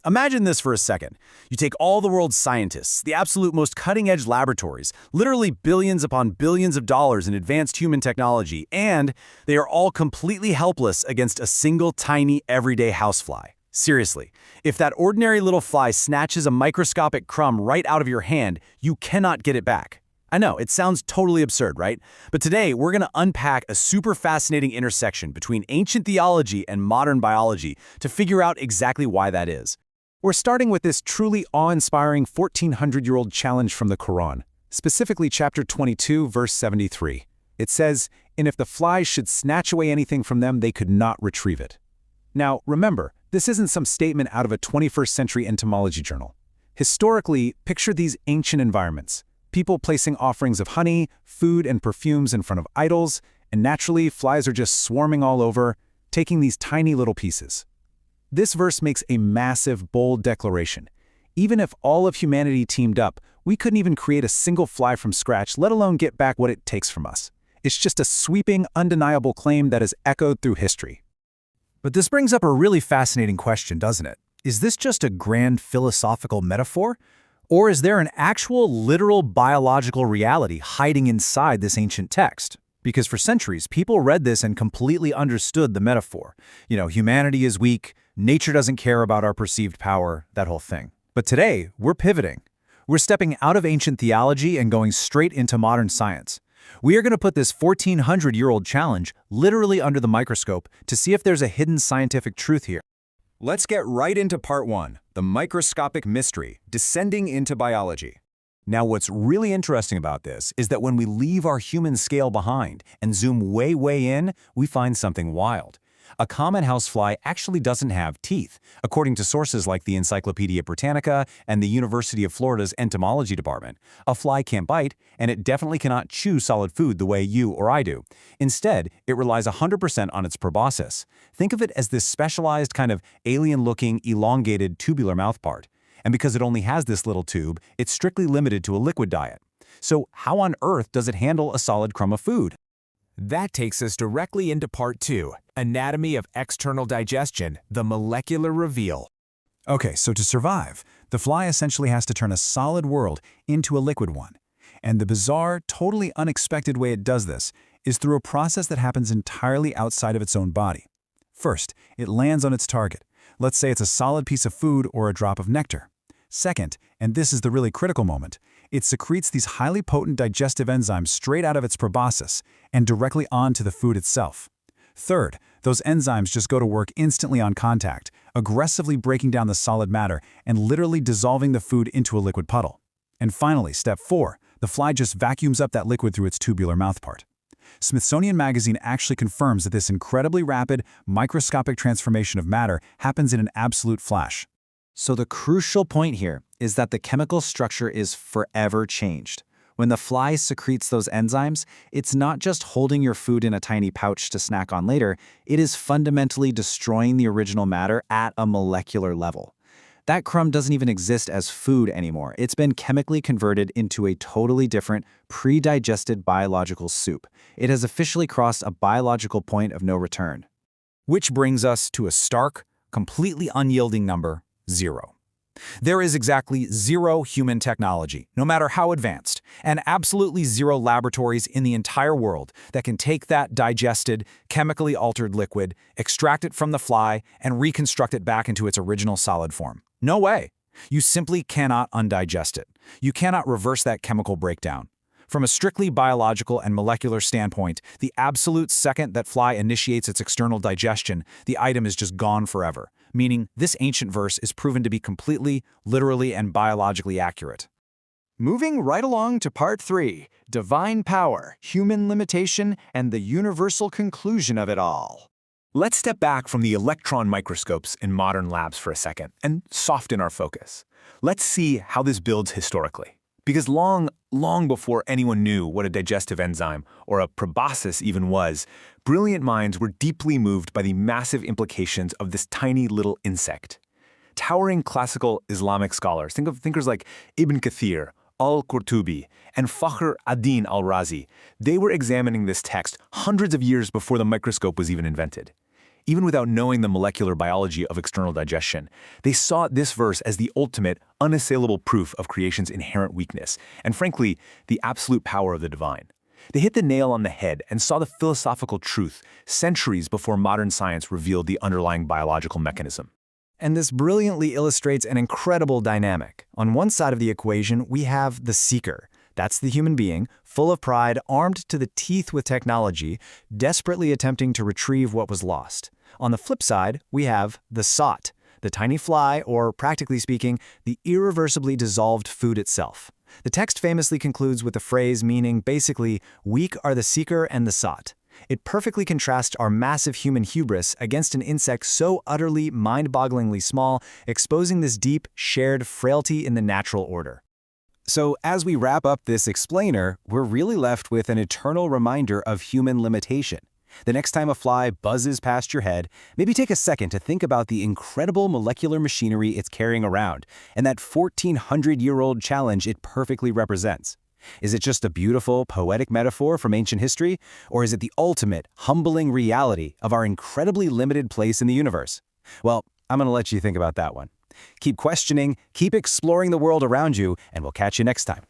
Imagine this for a second. You take all the world's scientists, the absolute most cutting-edge laboratories, literally billions upon billions of dollars in advanced human technology, and they are all completely helpless against a single tiny everyday housefly. Seriously, if that ordinary little fly snatches a microscopic crumb right out of your hand, you cannot get it back. I know, it sounds totally absurd, right? But today, we're going to unpack a super fascinating intersection between ancient theology and modern biology to figure out exactly why that is. We're starting with this truly awe-inspiring 1,400-year-old challenge from the Quran, specifically chapter 22, verse 73. It says, "And if the flies should snatch away anything from them, they could not retrieve it." Now, remember, this isn't some statement out of a 21st century entomology journal. Historically, picture these ancient environments. People placing offerings of honey, food, and perfumes in front of idols, and naturally, flies are just swarming all over, taking these tiny little pieces. This verse makes a massive, bold declaration. Even if all of humanity teamed up, we couldn't even create a single fly from scratch, let alone get back what it takes from us. It's just a sweeping, undeniable claim that has echoed through history. But this brings up a really fascinating question, doesn't it? Is this just a grand philosophical metaphor? Or is there an actual, literal biological reality hiding inside this ancient text? Because for centuries, people read this and completely understood the metaphor. Humanity is weak, nature doesn't care about our perceived power, that whole thing. But today, we're pivoting. We're stepping out of ancient theology and going straight into modern science. We are going to put this 1,400-year-old challenge literally under the microscope to see if there's a hidden scientific truth here. Let's get right into part 1, the microscopic mystery, descending into biology. Now, what's really interesting about this is that when we leave our human scale behind and zoom way, way in, we find something wild. A common housefly actually doesn't have teeth, according to sources like the Encyclopedia Britannica and the University of Florida's Entomology department. A fly can't bite, and it definitely cannot chew solid food the way you or I do. Instead, it relies 100% on its proboscis. Think of it as this specialized kind of alien-looking, elongated tubular mouthpart. And because it only has this little tube, it's strictly limited to a liquid diet. So how on earth does it handle a solid crumb of food? That takes us directly into part 2, Anatomy of External Digestion, the Molecular Reveal. Okay, so to survive, the fly essentially has to turn a solid world into a liquid one. And the bizarre, totally unexpected way it does this is through a process that happens entirely outside of its own body. First, it lands on its target. Let's say it's a solid piece of food or a drop of nectar. Second, and this is the really critical moment, it secretes these highly potent digestive enzymes straight out of its proboscis and directly onto the food itself. Third, those enzymes just go to work instantly on contact, aggressively breaking down the solid matter and literally dissolving the food into a liquid puddle. And finally, step 4, the fly just vacuums up that liquid through its tubular mouthpart. Smithsonian Magazine actually confirms that this incredibly rapid, microscopic transformation of matter happens in an absolute flash. So the crucial point here is that the chemical structure is forever changed. When the fly secretes those enzymes, it's not just holding your food in a tiny pouch to snack on later, it is fundamentally destroying the original matter at a molecular level. That crumb doesn't even exist as food anymore. It's been chemically converted into a totally different, pre-digested biological soup. It has officially crossed a biological point of no return. Which brings us to a stark, completely unyielding number: 0. There is exactly 0 human technology, no matter how advanced, and absolutely 0 laboratories in the entire world that can take that digested, chemically altered liquid, extract it from the fly, and reconstruct it back into its original solid form. No way. You simply cannot undigest it. You cannot reverse that chemical breakdown. From a strictly biological and molecular standpoint, the absolute second that fly initiates its external digestion, the item is just gone forever, meaning this ancient verse is proven to be completely, literally, and biologically accurate. Moving right along to part 3, Divine Power, Human Limitation, and the Universal Conclusion of it all. Let's step back from the electron microscopes in modern labs for a second and soften our focus. Let's see how this builds historically. Because long before anyone knew what a digestive enzyme or a proboscis even was, brilliant minds were deeply moved by the massive implications of this tiny little insect. Towering classical Islamic scholars, think of thinkers like Ibn Kathir, al-Qurtubi, and Fakhr ad-Din al-Razi, they were examining this text hundreds of years before the microscope was even invented. Even without knowing the molecular biology of external digestion, they saw this verse as the ultimate, unassailable proof of creation's inherent weakness, and frankly, the absolute power of the divine. They hit the nail on the head and saw the philosophical truth centuries before modern science revealed the underlying biological mechanism. And this brilliantly illustrates an incredible dynamic. On one side of the equation, we have the seeker. That's the human being, full of pride, armed to the teeth with technology, desperately attempting to retrieve what was lost. On the flip side, we have the sought, the tiny fly, or practically speaking, the irreversibly dissolved food itself. The text famously concludes with a phrase meaning basically, weak are the seeker and the sought. It perfectly contrasts our massive human hubris against an insect so utterly, mind-bogglingly small, exposing this deep, shared frailty in the natural order. So as we wrap up this explainer, we're really left with an eternal reminder of human limitation. The next time a fly buzzes past your head, maybe take a second to think about the incredible molecular machinery it's carrying around and that 1,400-year-old challenge it perfectly represents. Is it just a beautiful, poetic metaphor from ancient history, or is it the ultimate, humbling reality of our incredibly limited place in the universe? Well, I'm going to let you think about that one. Keep questioning, keep exploring the world around you, and we'll catch you next time.